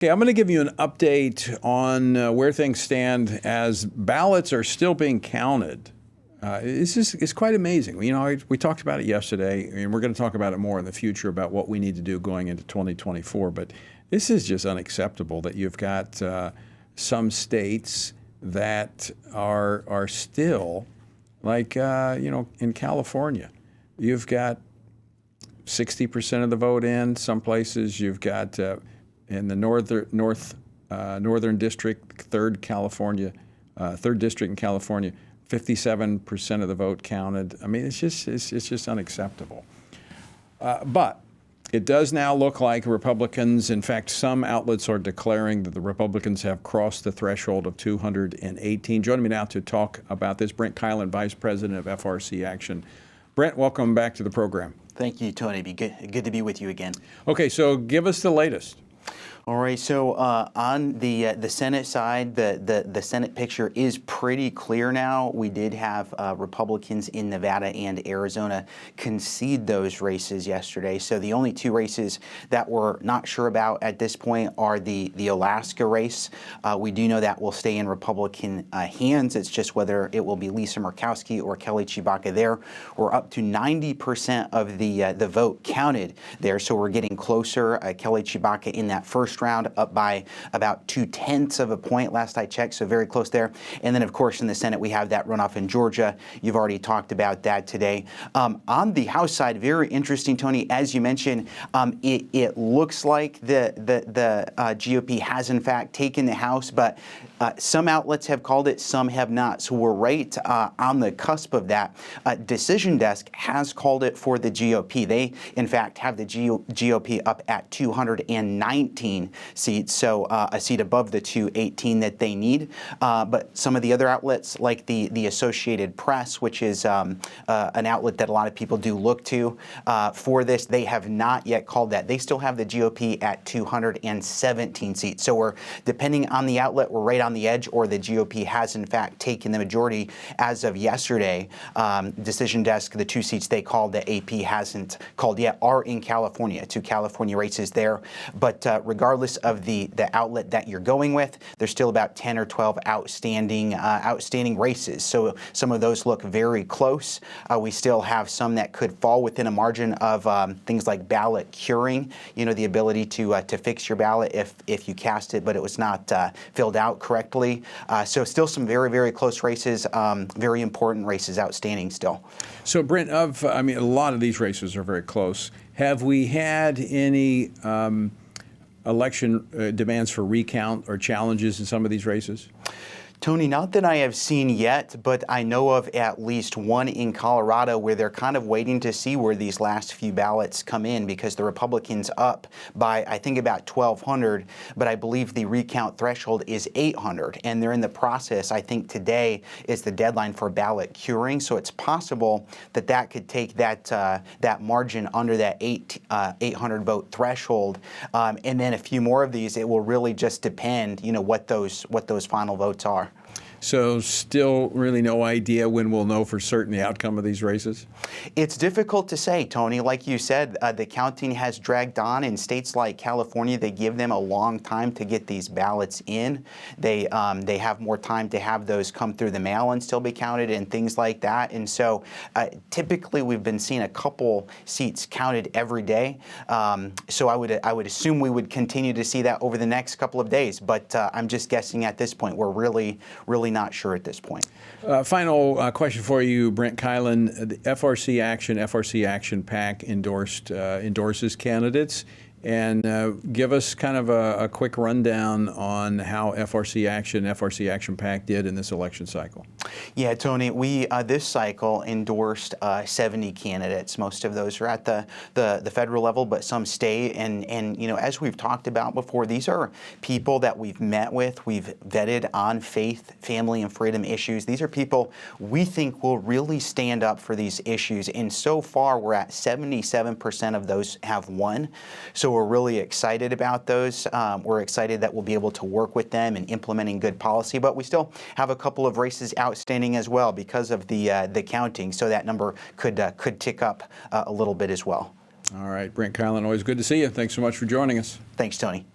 Okay, I'm going to give you an update on where things stand as ballots are still being counted. It's quite amazing. You know, we talked about it yesterday, and we're going to talk about it more in the future about what we need to do going into 2024. But this is just unacceptable that you've got some states that are still, like, in California, you've got 60% of the vote in. Some places you've got in the northern district, third district in California, 57% of the vote counted. I mean, it's just unacceptable. But it does now look like Republicans, in fact, some outlets are declaring that the Republicans have crossed the threshold of 218. Joining me now to talk about this, Brent Keilen, Vice President of FRC Action. Brent, welcome back to the program. Thank you, Tony. Good to be with you again. Okay, so give us the latest. All right, so on the Senate side, the Senate picture is pretty clear now. We did have Republicans in Nevada and Arizona concede those races yesterday. So the only two races that we're not sure about at this point are the Alaska race. We do know that will stay in Republican hands. It's just whether it will be Lisa Murkowski or Kelly Tshibaka there. We're up to 90% of the vote counted there, so we're getting closer. Kelly Tshibaka in that first round up by about 0.2 of a point last I checked, so very close there. And then, of course, in the Senate, we have that runoff in Georgia. You've already talked about that today. On the House side, very interesting, Tony. As you mentioned, it looks like the GOP has, in fact, taken the House, but some outlets have called it, some have not. So we're right on the cusp of that. Decision Desk has called it for the GOP. They, in fact, have the GOP up at 219 seats, so a seat above the 218 that they need. But some of the other outlets, like the Associated Press, which is an outlet that a lot of people do look to for this, they have not yet called that. They still have the GOP at 217 seats. So we're, depending on the outlet, we're right on the edge, or the GOP has, in fact, taken the majority as of yesterday. Decision Desk, the two seats they called, the AP hasn't called yet, are in California, two California races there. But regardless of the outlet that you're going with, there's still about 10 or 12 outstanding races. So some of those look very close. We still have some that could fall within a margin of things like ballot curing, you know, the ability to fix your ballot if you cast it but it was not filled out correctly. So still some very, very close races, very important races outstanding still. So Brent, I mean, a lot of these races are very close. Have we had any election demands for recount or challenges in some of these races? Tony, not that I have seen yet, but I know of at least one in Colorado where they're kind of waiting to see where these last few ballots come in, because the Republicans up by, I think, about 1,200, but I believe the recount threshold is 800, and they're in the process. I think today is the deadline for ballot curing, so it's possible that that could take that margin under that 800 vote threshold, and then a few more of these. It will really just depend, you know, what those final votes are. So still really no idea when we'll know for certain the outcome of these races? It's difficult to say, Tony. Like you said, the counting has dragged on. In states like California, they give them a long time to get these ballots in. They have more time to have those come through the mail and still be counted and things like that. And so typically we've been seeing a couple seats counted every day. So I would assume we would continue to see that over the next couple of days. But I'm just guessing at this point. We're really not sure at this point. Final question for you, Brent Keilen. The FRC Action PAC endorses candidates. And give us kind of a quick rundown on how FRC Action PAC did in this election cycle. Yeah, Tony, we this cycle endorsed 70 candidates. Most of those are at the federal level, but some state. And you know, as we've talked about before, these are people that we've met with, we've vetted on faith, family, and freedom issues. These are people we think will really stand up for these issues. And so far, we're at 77% of those have won. So we're really excited about those. We're excited that we'll be able to work with them in implementing good policy, but we still have a couple of races outstanding as well because of the counting, so that number could tick up a little bit as well. All right, Brent Keilen, always good to see you. Thanks so much for joining us. Thanks, Tony.